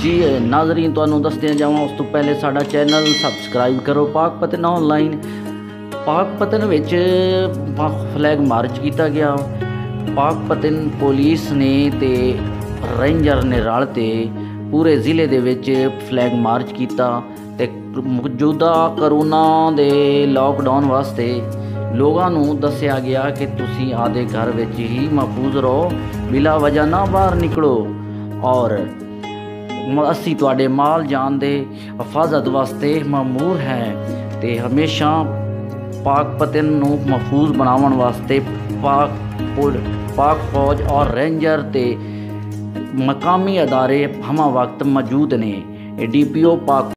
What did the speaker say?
जी नाजरीन तुहानू दसदे जावां उस तो पहले साडा चैनल सबसक्राइब करो। पाकपतन ऑनलाइन पाकपतन विच फ्लैग मार्च किया गया। पाकपतन पुलिस ने ते रेंजर ने रल के पूरे ज़िले दे विच फ्लैग मार्च किया ते मौजूदा करोना दे लॉकडाउन वास्ते लोगों नू दस्या गया कि तुसी आदे घर विच ही महफूज रहो, बिला वजह ना बाहर निकलो और असी तुहाडे माल जान दे हिफाजत वास्ते मामूर हैं ते हमेशा पाकपतन नू महफूज बनावन वास्ते पाक फौज और रेंजर ते मकामी अदारे हम वक्त मौजूद ने। DPO पाक